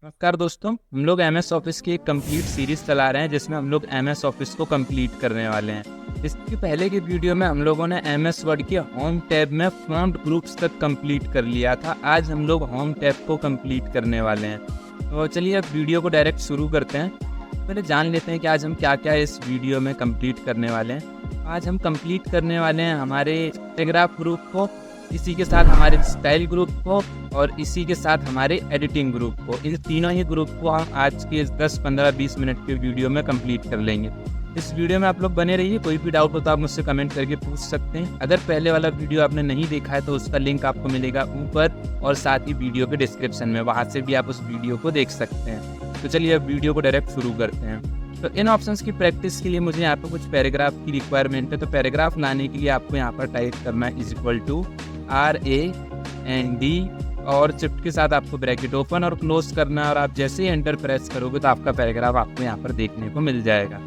नमस्कार दोस्तों, हम लोग MS ऑफिस की एक कंप्लीट सीरीज चला रहे हैं जिसमें हम लोग MS ऑफिस को कंप्लीट करने वाले हैं। इसके पहले की वीडियो में हम लोगों ने MS वर्ड के होम टैब में फॉन्ट ग्रुप्स तक कंप्लीट कर लिया था। आज हम लोग होम टैब को कंप्लीट करने वाले हैं। तो चलिए अब वीडियो को डायरेक्ट शुरू करते हैं। पहले जान लेते हैं कि आज हम क्या क्या इस वीडियो में कंप्लीट करने वाले हैं। आज हम कंप्लीट करने वाले हैं हमारे पैराग्राफ ग्रुप को, इसी के साथ हमारे स्टाइल ग्रुप को और इसी के साथ हमारे एडिटिंग ग्रुप को। इन तीनों ही ग्रुप को हम आज के 10, 15, 20 मिनट के वीडियो में कंप्लीट कर लेंगे। इस वीडियो में आप लोग बने रहिए। कोई भी डाउट हो तो आप मुझसे कमेंट करके पूछ सकते हैं। अगर पहले वाला वीडियो आपने नहीं देखा है तो उसका लिंक आपको मिलेगा ऊपर और साथ ही वीडियो के डिस्क्रिप्शन में, वहाँ से भी आप उस वीडियो को देख सकते हैं। तो चलिए अब वीडियो को डायरेक्ट शुरू करते हैं। तो इन ऑप्शंस की प्रैक्टिस के लिए मुझे यहाँ पर कुछ पैराग्राफ की रिक्वायरमेंट है। तो पैराग्राफ लाने के लिए आपको यहाँ पर टाइप करना है =RAND और शिफ्ट के साथ आपको ब्रैकेट ओपन और क्लोज करना है और आप जैसे ही एंटर प्रेस करोगे तो आपका पैराग्राफ आपको यहाँ पर देखने को मिल जाएगा।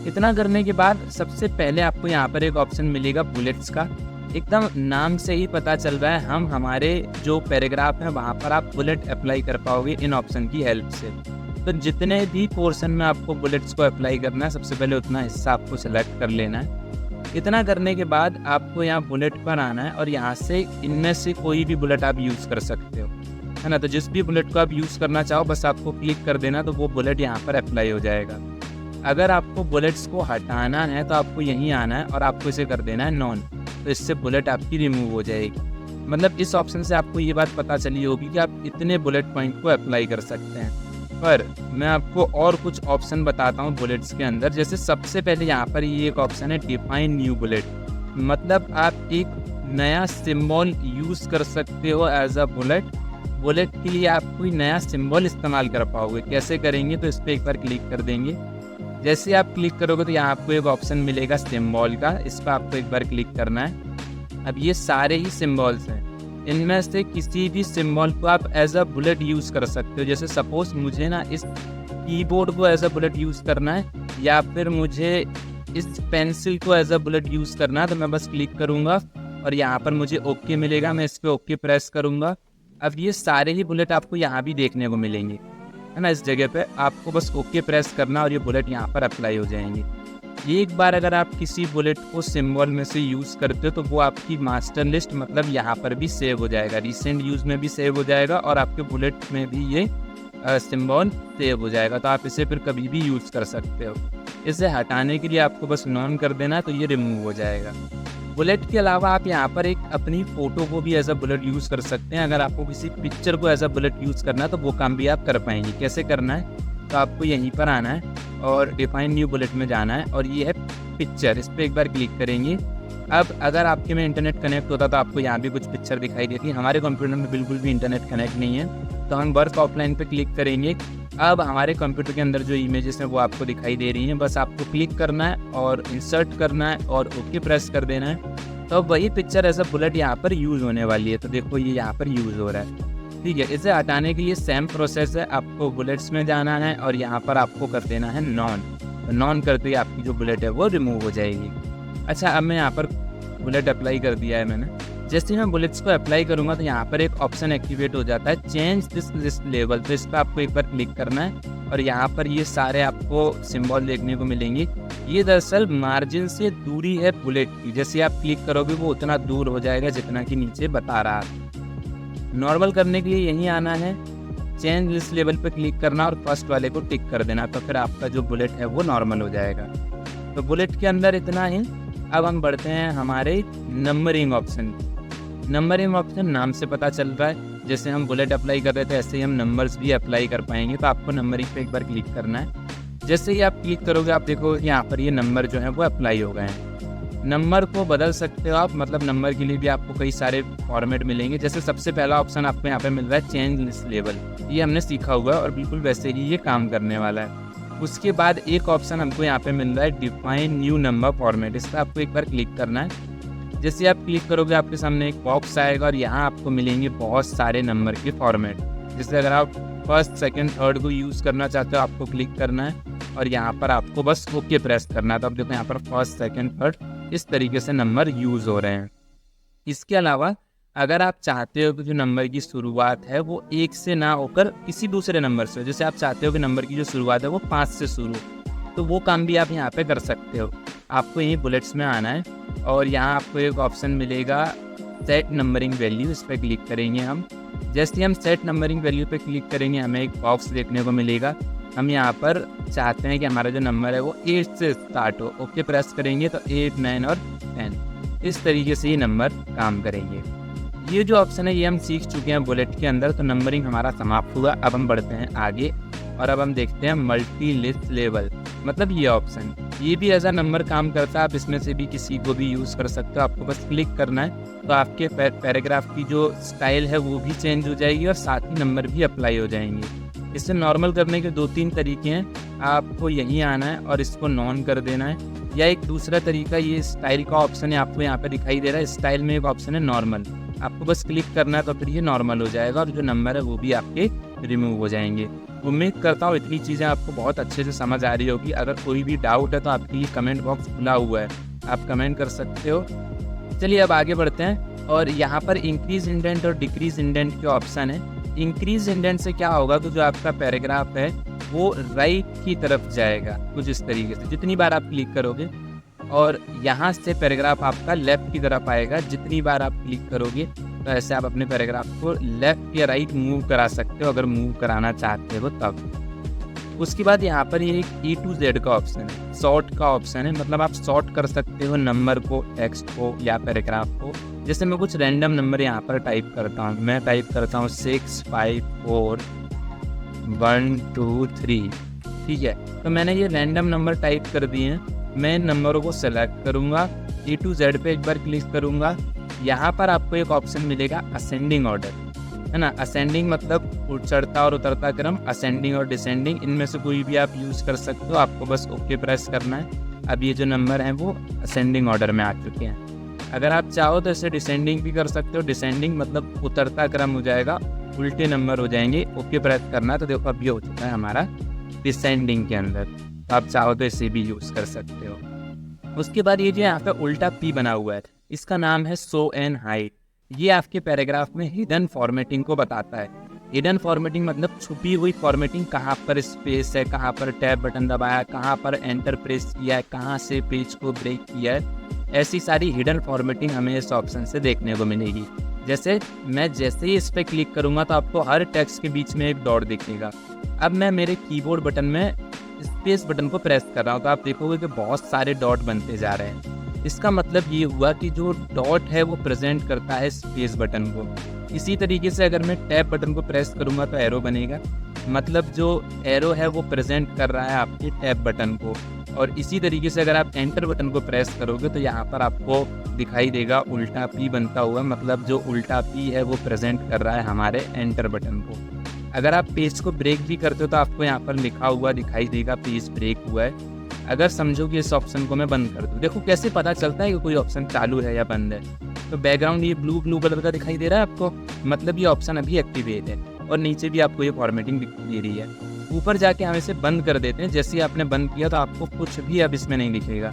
इतना करने के बाद सबसे पहले आपको यहाँ पर एक ऑप्शन मिलेगा बुलेट्स का। एकदम नाम से ही पता चल रहा है हम हमारे जो पैराग्राफ है वहाँ पर आप बुलेट अप्लाई कर पाओगे इन ऑप्शन की हेल्प से। तो जितने भी पोर्शन में आपको बुलेट्स को अप्लाई करना है सबसे पहले उतना हिस्सा आपको सेलेक्ट कर लेना है। इतना करने के बाद आपको यहाँ बुलेट पर आना है और यहाँ से इनमें से कोई भी बुलेट आप यूज़ कर सकते हो, है ना। तो जिस भी बुलेट को आप यूज़ करना चाहो बस आपको क्लिक कर देना तो वो बुलेट यहाँ पर अप्लाई हो जाएगा। अगर आपको बुलेट्स को हटाना है तो आपको यहीं आना है और आपको इसे कर देना है नॉन, तो इससे बुलेट आपकी रिमूव हो जाएगी। मतलब इस ऑप्शन से आपको ये बात पता चली होगी कि आप इतने बुलेट पॉइंट को अप्लाई कर सकते हैं। पर मैं आपको और कुछ ऑप्शन बताता हूँ बुलेट्स के अंदर। जैसे सबसे पहले यहाँ पर ये एक ऑप्शन है डिफाइन न्यू बुलेट, मतलब आप एक नया सिंबल यूज़ कर सकते हो एज अ बुलेट। बुलेट के लिए आप कोई नया सिंबल इस्तेमाल कर पाओगे। कैसे करेंगे तो इस पर एक बार क्लिक कर देंगे। जैसे आप क्लिक करोगे तो यहाँ आपको एक ऑप्शन मिलेगा सिंबल का, इस पर आपको एक बार क्लिक करना है। अब ये सारे ही सिंबल्स हैं, इनमें से किसी भी सिंबल को आप एज अ बुलेट यूज़ कर सकते हो। जैसे सपोज मुझे ना इस कीबोर्ड को एज अ बुलेट यूज़ करना है या फिर मुझे इस पेंसिल को एज अ बुलेट यूज़ करना है, तो मैं बस क्लिक करूँगा और यहाँ पर मुझे ओके मिलेगा। मैं इस पर ओके प्रेस करूँगा। अब ये सारे ही बुलेट आपको यहाँ भी देखने को मिलेंगे, है ना। इस जगह पे आपको बस ओके प्रेस करना और ये बुलेट यहाँ पर अप्लाई हो जाएंगे। एक बार अगर आप किसी बुलेट को सिंबल में से यूज़ करते हो तो वो आपकी मास्टर लिस्ट मतलब यहाँ पर भी सेव हो जाएगा, रिसेंट यूज़ में भी सेव हो जाएगा और आपके बुलेट में भी ये सिंबल सेव हो जाएगा। तो आप इसे फिर कभी भी यूज़ कर सकते हो। इसे हटाने के लिए आपको बस नॉन कर देना है तो ये रिमूव हो जाएगा। बुलेट के अलावा आप यहाँ पर एक अपनी फ़ोटो को भी एज अ बुलेट यूज़ कर सकते हैं। अगर आपको किसी पिक्चर को एज अ बुलेट यूज़ करना है तो वो काम भी आप कर पाएंगे। कैसे करना है तो आपको यहीं पर आना है और डिफाइन न्यू बुलेट में जाना है और ये है पिक्चर, इस पर एक बार क्लिक करेंगे। अब अगर आपके में इंटरनेट कनेक्ट होता तो आपको यहाँ भी कुछ पिक्चर दिखाई देती है। हमारे कंप्यूटर में बिल्कुल भी इंटरनेट कनेक्ट नहीं है तो हम वर्क ऑफलाइन पे क्लिक करेंगे। अब हमारे कंप्यूटर के अंदर जो इमेजेस हैं वो आपको दिखाई दे रही हैं। बस आपको क्लिक करना है और इंसर्ट करना है और ओके प्रेस कर देना है। तो वही पिक्चर एज अ बुलेट यहाँ पर यूज़ होने वाली है। तो देखो ये यहाँ पर यूज़ हो रहा है, ठीक है। इसे हटाने के लिए सेम प्रोसेस है, आपको बुलेट्स में जाना है और यहाँ पर आपको कर देना है नॉन। तो नॉन करते ही आपकी जो बुलेट है वो रिमूव हो जाएगी। अच्छा, अब मैं यहाँ पर बुलेट अप्लाई कर दिया है मैंने। जैसे ही मैं बुलेट्स को अप्लाई करूँगा तो यहाँ पर एक ऑप्शन एक्टिवेट हो जाता है चेंज दिस लिस्ट लेवल। तो इस पर आपको एक बार क्लिक करना है और यहाँ पर ये सारे आपको सिंबल देखने को मिलेंगे। ये दरअसल मार्जिन से दूरी है बुलेट की। जैसे आप क्लिक करोगे वो उतना दूर हो जाएगा जितना कि नीचे बता रहा है। नॉर्मल करने के लिए यहीं आना है, चेंज लिस्ट लेवल पे क्लिक करना और फर्स्ट वाले को टिक कर देना, तो फिर आपका जो बुलेट है वो नॉर्मल हो जाएगा। तो बुलेट के अंदर इतना ही। अब हम बढ़ते हैं हमारे नंबरिंग ऑप्शन। नंबरिंग ऑप्शन नाम से पता चल रहा है, जैसे हम बुलेट अप्लाई कर रहे थे ऐसे ही हम नंबर्स भी अप्लाई कर पाएंगे। तो आपको नंबरिंग पे एक बार क्लिक करना है। जैसे ही आप क्लिक करोगे आप देखो यहाँ पर ये नंबर जो है वो अप्लाई हो गए हैं। नंबर को बदल सकते हो आप, मतलब नंबर के लिए भी आपको कई सारे फॉर्मेट मिलेंगे। जैसे सबसे पहला ऑप्शन आपको यहाँ पे मिल रहा है चेंज लिस्ट लेवल, ये हमने सीखा हुआ है और बिल्कुल वैसे ही ये काम करने वाला है। उसके बाद एक ऑप्शन हमको यहाँ पे मिल रहा है डिफाइन न्यू नंबर फॉर्मेट, इस पर आपको एक बार क्लिक करना है। जैसे आप क्लिक करोगे आपके सामने एक बॉक्स आएगा और यहाँ आपको मिलेंगे बहुत सारे नंबर के फॉर्मेट। जैसे अगर आप फर्स्ट, सेकेंड, थर्ड को यूज़ करना चाहते हो आपको क्लिक करना है और यहाँ पर आपको बस ओके प्रेस करना है। तो अब देखो यहाँ पर फर्स्ट, सेकेंड, थर्ड इस तरीके से नंबर यूज़ हो रहे हैं। इसके अलावा अगर आप चाहते हो कि जो नंबर की शुरुआत है वो 1 से ना होकर किसी दूसरे नंबर से हो, जैसे आप चाहते हो कि नंबर की जो शुरुआत है वो 5 से शुरू हो, तो वो काम भी आप यहाँ पे कर सकते हो। आपको यहीं बुलेट्स में आना है और यहाँ आपको एक ऑप्शन मिलेगा सेट नंबरिंग वैल्यू, इस पर क्लिक करेंगे हम। जैसे हम सेट नंबरिंग वैल्यू पे क्लिक करेंगे हमें एक बॉक्स देखने को मिलेगा। हम यहाँ पर चाहते हैं कि हमारा जो नंबर है वो 8 से स्टार्ट हो। ओके प्रेस करेंगे तो 8, 9 और 10 इस तरीके से ये नंबर काम करेंगे। ये जो ऑप्शन है ये हम सीख चुके हैं बुलेट के अंदर, तो नंबरिंग हमारा समाप्त हुआ। अब हम बढ़ते हैं आगे और अब हम देखते हैं मल्टी लिस्ट लेवल, मतलब ये ऑप्शन, ये भी एज अ नंबर काम करता है। आप इसमें से भी किसी को भी यूज़ कर सकते हो। आपको बस क्लिक करना है तो आपके पैराग्राफ की जो स्टाइल है वो भी चेंज हो जाएगी और साथ ही नंबर भी अप्लाई हो जाएंगे। इसे नॉर्मल करने के 2-3 तरीके हैं। आपको यहीं आना है और इसको नॉन कर देना है, या एक दूसरा तरीका ये स्टाइल का ऑप्शन है, आपको यहाँ पे दिखाई दे रहा है। स्टाइल में एक ऑप्शन है नॉर्मल, आपको बस क्लिक करना है तो फिर ये नॉर्मल हो जाएगा और जो नंबर है वो भी आपके रिमूव हो जाएंगे। उम्मीद करता हूँ इतनी चीज़ें आपको बहुत अच्छे से समझ आ रही होगी। अगर कोई भी डाउट है तो आपके लिए कमेंट बॉक्स खुला हुआ है, आप कमेंट कर सकते हो। चलिए अब आगे बढ़ते हैं और यहाँ पर इंक्रीज इंडेंट और डिक्रीज इंडेंट के ऑप्शन है। इंक्रीज इंडेंट से क्या होगा तो जो आपका पैराग्राफ है वो राइट की तरफ जाएगा कुछ इस तरीके से, जितनी बार आप क्लिक करोगे, और यहाँ से पैराग्राफ आपका लेफ्ट की तरफ आएगा जितनी बार आप क्लिक करोगे। तो ऐसे आप अपने पैराग्राफ को लेफ्ट या राइट मूव करा सकते हो अगर मूव कराना चाहते हो तब। उसके बाद यहाँ पर ये एक E to Z का ऑप्शन है, शॉर्ट का ऑप्शन है, मतलब आप शॉर्ट कर सकते हो नंबर को, टेक्स्ट को या पैराग्राफ को। जैसे मैं कुछ रैंडम नंबर यहाँ पर टाइप करता हूँ, मैं टाइप करता हूँ 6, 5, 4, 1, 2, 3, ठीक है। तो मैंने ये रैंडम नंबर टाइप कर दिए हैं। मैं इन नंबरों को सेलेक्ट करूँगा, E to Z पे एक बार क्लिक करूँगा। यहाँ पर आपको एक ऑप्शन मिलेगा असेंडिंग ऑर्डर, है ना। असेंडिंग मतलब चढ़ता और उतरता क्रम, असेंडिंग और डिसेंडिंग, इनमें से कोई भी आप यूज़ कर सकते हो। आपको बस ओके प्रेस करना है। अब ये जो नंबर हैं वो असेंडिंग ऑर्डर में आ चुके हैं। अगर आप चाहो तो इसे डिसेंडिंग भी कर सकते हो। डिसेंडिंग मतलब उतरता क्रम हो जाएगा, उल्टे नंबर हो जाएंगे। ओके प्रेस करना है तो देखो अब ये हो चुका है हमारा डिसेंडिंग के अंदर। तो आप चाहो तो इसे भी यूज़ कर सकते हो। उसके बाद ये जो यहाँ पे उल्टा पी बना हुआ है, इसका नाम है शो एंड हाइड। ये आपके पैराग्राफ में हिडन फॉर्मेटिंग को बताता है। हिडन फॉर्मेटिंग मतलब छुपी हुई फॉर्मेटिंग, कहाँ पर स्पेस है, कहाँ पर टैब बटन दबाया, कहाँ पर एंटर प्रेस किया है, कहाँ से पेज को ब्रेक किया है। ऐसी सारी हिडन फॉर्मेटिंग हमें इस ऑप्शन से देखने को मिलेगी। जैसे मैं जैसे ही इस पर क्लिक करूँगा तो आपको हर टेक्स्ट के बीच में एक डॉट दिखेगा। अब मैं मेरे कीबोर्ड बटन में स्पेस बटन को प्रेस कर रहा हूँ तो आप देखोगे कि बहुत सारे डॉट बनते जा रहे हैं। इसका मतलब ये हुआ कि जो डॉट है वो प्रेजेंट करता है स्पेस बटन को। इसी तरीके से अगर मैं टैब बटन को प्रेस करूँगा तो एरो बनेगा, मतलब जो एरो है वो प्रेजेंट कर रहा है आपके टैब बटन को। और इसी तरीके से अगर आप एंटर बटन को प्रेस करोगे तो यहाँ पर आपको दिखाई देगा उल्टा पी बनता हुआ, मतलब जो उल्टा पी है वो प्रेजेंट कर रहा है हमारे एंटर बटन को। अगर आप पेज को ब्रेक भी करते हो तो आपको यहाँ पर लिखा हुआ दिखाई देगा पेज ब्रेक हुआ है। अगर समझो कि इस ऑप्शन को मैं बंद कर दूँ, देखो कैसे पता चलता है कि कोई ऑप्शन चालू है या बंद है। तो बैकग्राउंड ये ब्लू कलर का दिखाई दे रहा है आपको, मतलब ये ऑप्शन अभी एक्टिवेट है। और नीचे भी आपको ये फॉर्मेटिंग दे रही है। ऊपर जाके हम इसे बंद कर देते हैं। जैसे ही आपने बंद किया तो आपको कुछ भी अब इसमें नहीं दिखेगा।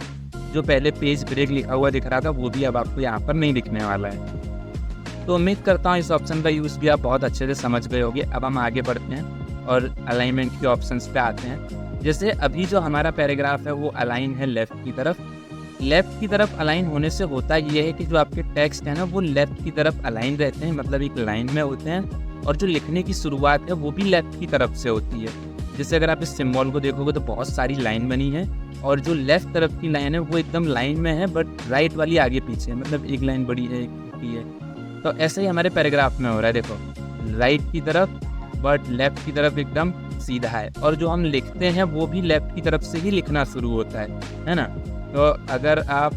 जो पहले पेज ब्रेक लिखा हुआ दिख रहा था वो भी अब आपको यहाँ पर नहीं दिखने वाला है। तो उम्मीद करता हूँ इस ऑप्शन का यूज़ भी आप बहुत अच्छे से समझ गए होंगे। अब हम आगे बढ़ते हैं और अलाइनमेंट के ऑप्शंस पे आते हैं। जैसे अभी जो हमारा पैराग्राफ है वो अलाइन है लेफ़्ट की तरफ। लेफ़्ट की तरफ अलाइन होने से होता ये है कि जो आपके टेक्स्ट है ना वो लेफ़्ट की तरफ अलाइन रहते हैं, मतलब एक लाइन में होते हैं। और जो लिखने की शुरुआत है वो भी लेफ़्ट की तरफ से होती है। जैसे अगर आप इस सिम्बॉल को देखोगे तो बहुत सारी लाइन बनी है और जो लेफ़्ट तरफ की लाइन है वो एकदम लाइन में है, बट राइट वाली आगे पीछे है, मतलब एक लाइन बड़ी है एक छोटी है। तो ऐसे ही हमारे पैराग्राफ में हो रहा है। देखो राइट की तरफ बट लेफ़्ट की तरफ एकदम सीधा है, और जो हम लिखते हैं वो भी लेफ़्ट की तरफ से ही लिखना शुरू होता है ना। तो अगर आप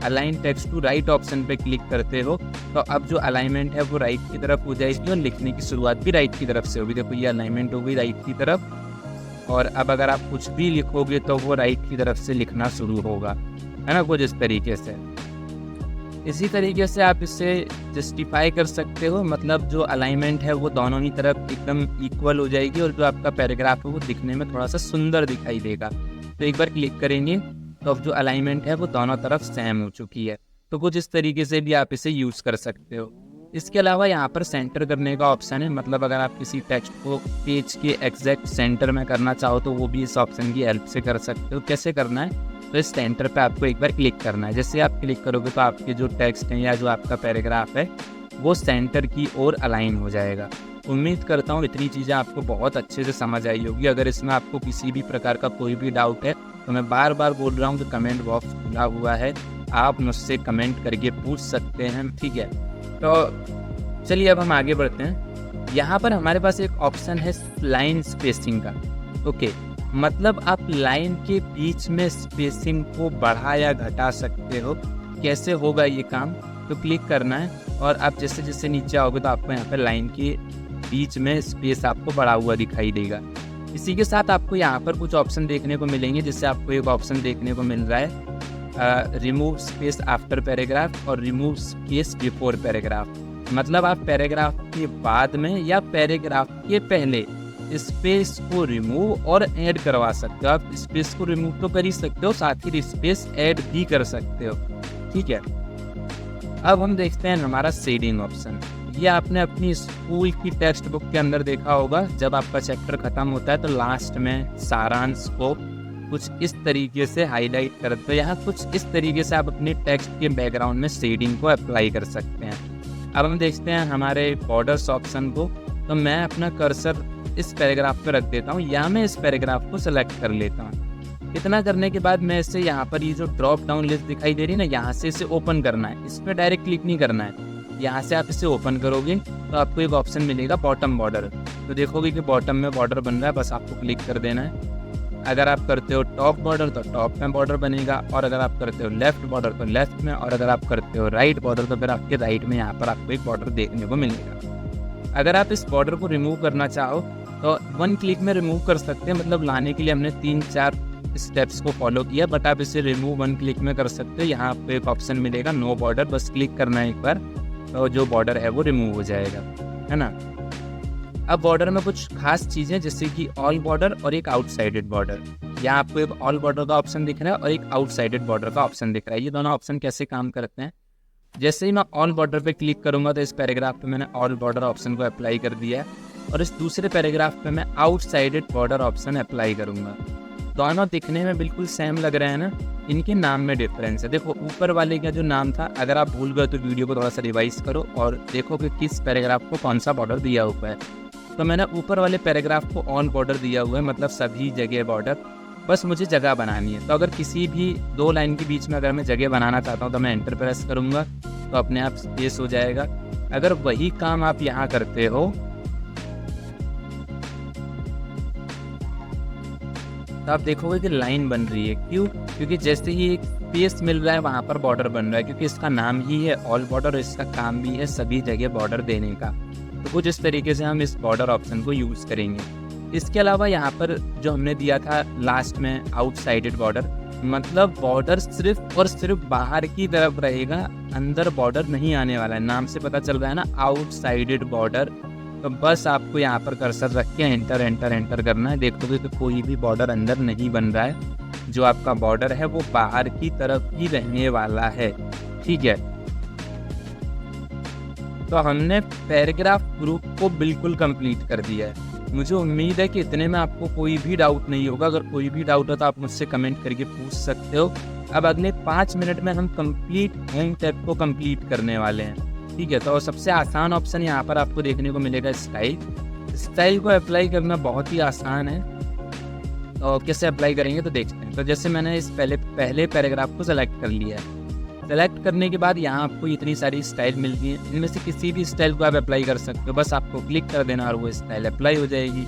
align text to right option पे क्लिक करते हो तो अब जो अलाइनमेंट है वो राइट की तरफ हो जाएगी और लिखने की शुरुआत भी राइट की तरफ से होगी। देखो ये अलाइनमेंट हो गई राइट की तरफ, और अब अगर आप कुछ भी लिखोगे तो वो राइट की तरफ से लिखना शुरू होगा, है ना, कुछ इस तरीके से। इसी तरीके से आप इसे जस्टिफाई कर सकते हो, मतलब जो अलाइनमेंट है वो दोनों ही तरफ एकदम इक्वल हो जाएगी और जो आपका पैराग्राफ है वो दिखने में थोड़ा सा सुंदर दिखाई देगा। तो एक बार क्लिक करेंगे तो अब जो अलाइनमेंट है वो दोनों तरफ सेम हो चुकी है। तो कुछ इस तरीके से भी आप इसे यूज़ कर सकते हो। इसके अलावा यहाँ पर सेंटर करने का ऑप्शन है, मतलब अगर आप किसी टेक्स्ट को पेज के एग्जैक्ट सेंटर में करना चाहो तो वो भी इस ऑप्शन की हेल्प से कर सकते हो। कैसे करना है, तो इस सेंटर पे आपको एक बार क्लिक करना है। जैसे आप क्लिक करोगे तो आपके जो टेक्स्ट हैं या जो आपका पैराग्राफ है वो सेंटर की ओर अलाइन हो जाएगा। उम्मीद करता हूँ इतनी चीज़ें आपको बहुत अच्छे से समझ आई होगी। अगर इसमें आपको किसी भी प्रकार का कोई भी डाउट है तो मैं बार बार बोल रहा हूँ कि कमेंट बॉक्स खुला हुआ है, आप मुझसे कमेंट करके पूछ सकते हैं, ठीक है। तो चलिए अब हम आगे बढ़ते हैं। यहाँ पर हमारे पास एक ऑप्शन है लाइन स्पेसिंग का। ओके, मतलब आप लाइन के बीच में स्पेसिंग को बढ़ा या घटा सकते हो। कैसे होगा ये काम, तो क्लिक करना है और आप जैसे जैसे नीचे आओगे तो आपको यहाँ पर लाइन के बीच में स्पेस आपको बढ़ा हुआ दिखाई देगा। इसी के साथ आपको यहाँ पर कुछ ऑप्शन देखने को मिलेंगे, जिससे आपको एक ऑप्शन देखने को मिल रहा है रिमूव स्पेस आफ्टर पैराग्राफ और रिमूव स्पेस बिफोर पैराग्राफ। मतलब आप पैराग्राफ के बाद में या पैराग्राफ के पहले स्पेस को रिमूव और ऐड करवा सकते हो। आप स्पेस को रिमूव तो कर ही सकते हो, साथ ही स्पेस ऐड भी कर सकते हो, ठीक है। अब हम देखते हैं हमारा शेडिंग ऑप्शन। ये आपने अपनी स्कूल की टेक्स्ट बुक के अंदर देखा होगा, जब आपका चैप्टर खत्म होता है तो लास्ट में सारांश को कुछ इस तरीके से हाईलाइट करते हो। यहाँ कुछ इस तरीके से आप अपने टेक्स्ट के बैकग्राउंड में शेडिंग को अप्लाई कर सकते हैं। अब हम देखते हैं हमारे बॉर्डर्स ऑप्शन को। तो मैं अपना कर्सर इस पैराग्राफ पर रख देता हूँ या मैं इस पैराग्राफ को सेलेक्ट कर लेता हूँ। इतना करने के बाद मैं इसे यहाँ पर ये जो ड्रॉप डाउन लिस्ट दिखाई दे रही है ना, यहाँ से इसे ओपन करना है। इस पर डायरेक्ट क्लिक नहीं करना है, यहाँ से आप इसे ओपन करोगे तो आपको एक ऑप्शन मिलेगा बॉटम बॉर्डर। तो देखोगे कि बॉटम में बॉर्डर बन रहा है, बस आपको क्लिक कर देना है। अगर आप करते हो टॉप बॉर्डर तो टॉप में बॉर्डर बनेगा, और अगर आप करते हो लेफ्ट बॉर्डर तो लेफ्ट में, और अगर आप करते हो राइट बॉर्डर तो फिर आपके राइट में यहाँ पर आपको एक बॉर्डर देखने को मिलेगा। अगर आप इस बॉर्डर को रिमूव करना चाहो तो 1 क्लिक में रिमूव कर सकते हैं। मतलब लाने के लिए हमने 3-4 स्टेप्स को फॉलो किया, बट आप इसे रिमूव 1 क्लिक में कर सकते हो। यहाँ आपको एक ऑप्शन मिलेगा नो बॉर्डर, बस क्लिक करना है एक बार, तो जो बॉर्डर है वो रिमूव हो जाएगा, है ना। अब बॉर्डर में कुछ खास चीज़ें जैसे कि ऑल बॉर्डर और एक आउटसाइडेड बॉर्डर। यहाँ आपको एक ऑल बॉर्डर का ऑप्शन दिख रहा है और एक आउटसाइडेड बॉर्डर का ऑप्शन दिख रहा है। ये दोनों ऑप्शन कैसे काम करते हैं, जैसे ही मैं ऑल बॉर्डर पे क्लिक करूँगा तो इस पैराग्राफ पे मैंने ऑल बॉर्डर ऑप्शन को अप्लाई कर दिया है, और इस दूसरे पैराग्राफ पे मैं आउटसाइडेड बॉर्डर ऑप्शन अप्लाई करूँगा। दोनों दिखने में बिल्कुल सेम लग रहे हैं ना, इनके नाम में डिफरेंस है। देखो ऊपर वाले का जो नाम था, अगर आप भूल गए तो वीडियो को थोड़ा सा रिवाइज करो और देखो कि किस पैराग्राफ को कौन सा बॉर्डर दिया हुआ है। तो मैंने ऊपर वाले पैराग्राफ को ऑन बॉर्डर दिया हुआ है, मतलब सभी जगह बॉर्डर, बस मुझे जगह बनानी है। तो अगर किसी भी 2 लाइन के बीच में अगर मैं जगह बनाना चाहता हूँ तो मैं एंटर प्रेस करूँगा तो अपने आप स्पेस हो जाएगा। अगर वही काम आप यहाँ करते हो तो आप देखोगे कि लाइन बन रही है। क्यों? क्योंकि जैसे ही एक स्पेस मिल रहा है वहाँ पर बॉर्डर बन रहा है, क्योंकि इसका नाम ही है ऑल बॉर्डर और इसका काम भी है सभी जगह बॉर्डर देने का। तो कुछ इस तरीके से हम इस बॉर्डर ऑप्शन को यूज़ करेंगे। इसके अलावा यहाँ पर जो हमने दिया था लास्ट में आउटसाइडेड बॉर्डर, मतलब बॉर्डर सिर्फ और सिर्फ बाहर की तरफ रहेगा, अंदर बॉर्डर नहीं आने वाला है। नाम से पता चल रहा है ना, आउटसाइडेड बॉर्डर। तो बस आपको यहाँ पर कर्सर रख के एंटर एंटर एंटर करना है। देखोगे तो कोई भी बॉर्डर अंदर नहीं बन रहा है, जो आपका बॉर्डर है वो बाहर की तरफ ही रहने वाला है, ठीक है। तो हमने पैराग्राफ ग्रुप को बिल्कुल कंप्लीट कर दिया है। मुझे उम्मीद है कि इतने में आपको कोई भी डाउट नहीं होगा। अगर कोई भी डाउट हो तो आप मुझसे कमेंट करके पूछ सकते हो। अब अगले 5 मिनट में हम कंप्लीट होम टैब को कंप्लीट करने वाले हैं, ठीक है। तो सबसे आसान ऑप्शन यहाँ पर आपको देखने को मिलेगा स्टाइल। स्टाइल को अप्लाई करना बहुत ही आसान है, तो कैसे अप्लाई करेंगे तो देखते हैं। तो जैसे मैंने इस पहले पैराग्राफ को सेलेक्ट कर लिया है। सेलेक्ट करने के बाद यहाँ आपको इतनी सारी स्टाइल मिलती है, इनमें से किसी भी स्टाइल को आप अप्लाई कर सकते हो। बस आपको क्लिक कर देना और वो स्टाइल अप्लाई हो जाएगी।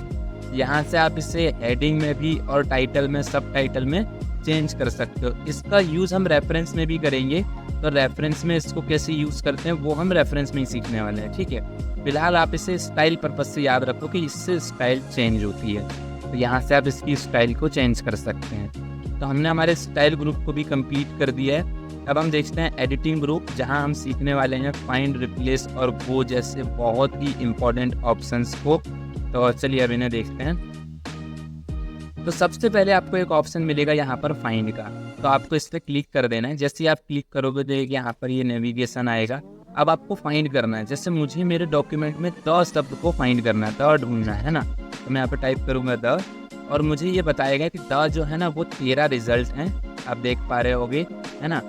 यहाँ से आप इसे हेडिंग में भी और टाइटल में, सब टाइटल में चेंज कर सकते हो। इसका यूज़ हम रेफरेंस में भी करेंगे, तो रेफरेंस में इसको कैसे यूज़ करते हैं वो हम रेफरेंस में ही सीखने वाले हैं, ठीक है। फिलहाल आप इसे स्टाइल पर्पज से याद रखो कि इससे स्टाइल चेंज होती है, तो यहाँ से आप इसकी स्टाइल को चेंज कर सकते हैं। तो हमने हमारे स्टाइल ग्रुप को भी कंप्लीट कर दिया है। अब हम देखते हैं एडिटिंग ग्रुप, जहाँ हम सीखने वाले हैं फाइंड, रिप्लेस और गो जैसे बहुत ही इम्पोर्टेंट ऑप्शंस को। तो चलिए अब इन्हें देखते हैं। तो सबसे पहले आपको एक ऑप्शन मिलेगा यहाँ पर फाइंड का, तो आपको इस पर क्लिक कर देना है। जैसे ही आप क्लिक करोगे तो यहाँ पर ये नेविगेशन आएगा, अब आपको फाइंड करना है, जैसे मुझे मेरे डॉक्यूमेंट में द शब्द को फाइंड करना है, द ढूंढना है ना। तो मैं यहाँ पे टाइप करूँगा द, और मुझे ये बताएगा कि द जो है ना वो 13 रिजल्ट हैं, आप देख पा रहे होगे, है ना।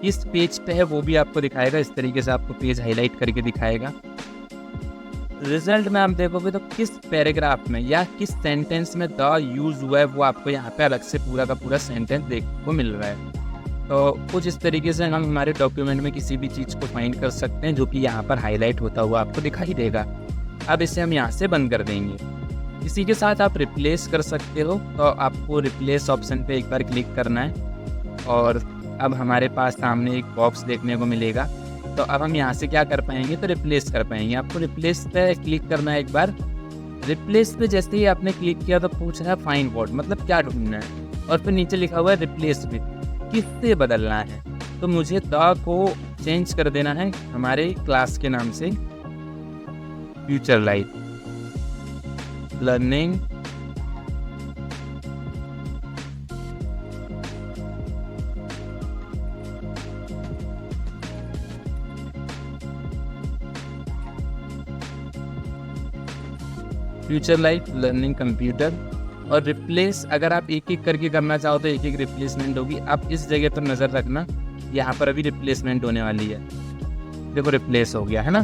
किस पेज पे है वो भी आपको दिखाएगा, इस तरीके से आपको पेज हाईलाइट करके दिखाएगा। रिजल्ट में आप देखोगे तो किस पैराग्राफ में या किस सेंटेंस में द यूज़ हुआ है वो आपको यहाँ पे अलग से पूरा का पूरा सेंटेंस देखने को मिल रहा है। तो कुछ इस तरीके से हम हमारे डॉक्यूमेंट में किसी भी चीज़ को फाइंड कर सकते हैं, जो कि यहाँ पर हाईलाइट होता हुआ आपको दिखाई देगा। अब इसे हम यहाँ से बंद कर देंगे। इसी के साथ आप रिप्लेस कर सकते हो, तो आपको रिप्लेस ऑप्शन पे एक बार क्लिक करना है और अब हमारे पास सामने एक बॉक्स देखने को मिलेगा। तो अब हम यहाँ से क्या कर पाएंगे, तो रिप्लेस कर पाएंगे। आपको रिप्लेस पे क्लिक करना है एक बार। रिप्लेस पे जैसे ही आपने क्लिक किया तो पूछ रहा है फाइंड व्हाट, मतलब क्या ढूंढना है, और फिर नीचे लिखा हुआ है रिप्लेस विद, किससे बदलना है। तो मुझे द को चेंज कर देना है हमारे क्लास के नाम से future life learning future life learning computer. और रिप्लेस अगर आप एक एक करके करना चाहो तो एक एक रिप्लेसमेंट होगी। आप इस जगह पर नज़र रखना, यहाँ पर अभी रिप्लेसमेंट होने वाली है। देखो रिप्लेस हो गया है ना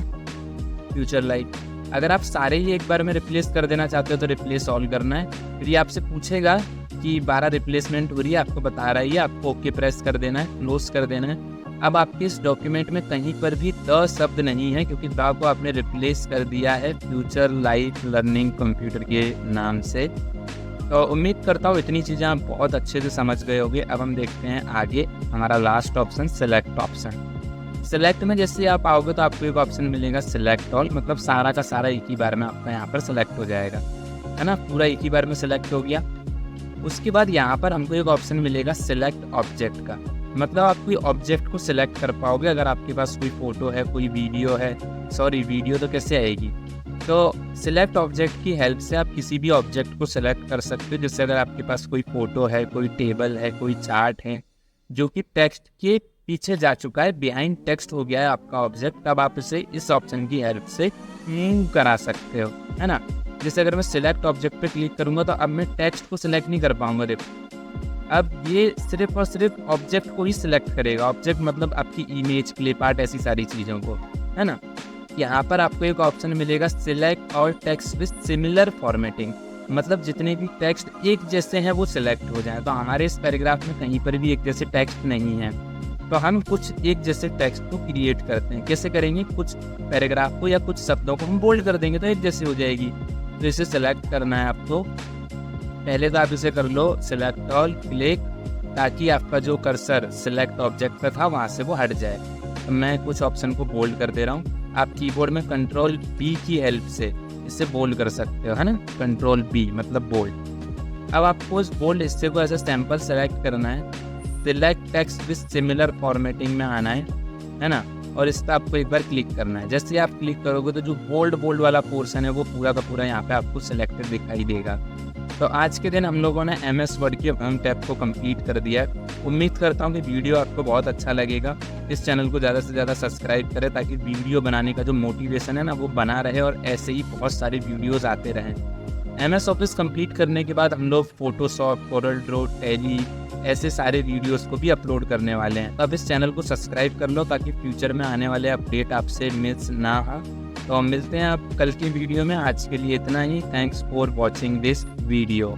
फ्यूचर लाइफ। अगर आप सारे ही एक बार में रिप्लेस कर देना चाहते हो तो रिप्लेस ऑल करना है। फिर ये आपसे पूछेगा कि 12 रिप्लेसमेंट हो रही है, आपको बता रहा है ये, आपको ओके प्रेस कर देना है, क्लोज कर देना है। अब आपके इस डॉक्यूमेंट में कहीं पर भी द शब्द नहीं है, क्योंकि द को आपने रिप्लेस कर दिया है फ्यूचर लाइफ लर्निंग कंप्यूटर के नाम से। तो उम्मीद करता हूँ इतनी चीज़ें आप बहुत अच्छे से समझ गए होंगे। अब हम देखते हैं आगे हमारा last option select option. Select में जैसे आप आओगे तो आपको एक ऑप्शन मिलेगा सिलेक्ट ऑल, मतलब सारा का सारा एक ही बार में आपका यहाँ पर सिलेक्ट हो जाएगा, है ना, पूरा एक ही बार में सिलेक्ट हो गया। उसके बाद यहाँ पर हमको एक ऑप्शन मिलेगा सिलेक्ट ऑब्जेक्ट का, मतलब आप कोई ऑब्जेक्ट को सिलेक्ट कर पाओगे। अगर आपके पास कोई फ़ोटो है, कोई वीडियो है, सॉरी वीडियो तो कैसे आएगी, तो सिलेक्ट ऑब्जेक्ट की हेल्प से आप किसी भी ऑब्जेक्ट को सिलेक्ट कर सकते हो। जैसे अगर आपके पास कोई फ़ोटो है, कोई टेबल है, कोई चार्ट है जो कि टेक्स्ट के पीछे जा चुका है, बिहाइंड टेक्स्ट हो गया है आपका ऑब्जेक्ट, तब आप इसे इस ऑप्शन की हेल्प से मूव करा सकते हो, है ना। जैसे अगर मैं सिलेक्ट ऑब्जेक्ट पे क्लिक करूँगा तो अब मैं टेक्स्ट को सिलेक्ट नहीं कर पाऊँगा। अब ये सिर्फ और सिर्फ ऑब्जेक्ट को ही सिलेक्ट करेगा। ऑब्जेक्ट मतलब आपकी इमेज, क्लिप आर्ट, ऐसी सारी चीज़ों को, है ना। यहाँ पर आपको एक ऑप्शन मिलेगा select all text with similar formatting, मतलब जितने भी टेक्स्ट एक जैसे हैं वो सिलेक्ट हो जाएं। तो हमारे इस पैराग्राफ में कहीं पर भी एक जैसे टेक्स्ट नहीं है, तो हम कुछ एक जैसे टेक्स्ट को क्रिएट करते हैं। कैसे करेंगे, कुछ पैराग्राफ को या कुछ शब्दों को हम बोल्ड कर देंगे तो एक जैसे हो जाएगी। तो इसे सिलेक्ट करना है आपको। पहले तो आप इसे कर लो सिलेक्ट ऑल, क्लिक, ताकि आपका जो कर्सर सिलेक्ट ऑब्जेक्ट पर था वहाँ से वो हट जाए। तो मैं कुछ ऑप्शन को बोल्ड कर दे रहा हूँ। आप कीबोर्ड में कंट्रोल बी की हेल्प से इसे बोल्ड कर सकते हो, है ना, कंट्रोल बी मतलब बोल्ड। अब आपको उस बोल्ड हिस्से को ऐसे सैंपल सेलेक्ट करना है, select text with similar formatting में आना है ना, और इस पर आपको एक बार क्लिक करना है। जैसे आप क्लिक करोगे तो जो बोल्ड वाला पोर्शन है वो पूरा का पूरा यहाँ पे आपको सिलेक्टेड दिखाई देगा। तो आज के दिन हम लोगों ने MS वर्ड के हम टैब को कंप्लीट कर दिया है। उम्मीद करता हूँ कि वीडियो आपको बहुत अच्छा लगेगा। इस चैनल को ज़्यादा से ज़्यादा सब्सक्राइब करें ताकि वीडियो बनाने का जो मोटिवेशन है ना वो बना रहे और ऐसे ही बहुत सारे वीडियोज़ आते रहें। MS ऑफिस कंप्लीट करने के बाद हम लोग फोटोशॉप, कोरल ड्रॉ, टैली, ऐसे सारे वीडियोस को भी अपलोड करने वाले हैं। तो अब इस चैनल को सब्सक्राइब कर लो ताकि फ्यूचर में आने वाले अपडेट आपसे मिस ना हो। तो हम मिलते हैं आप कल की वीडियो में। आज के लिए इतना ही। Thanks for watching this video.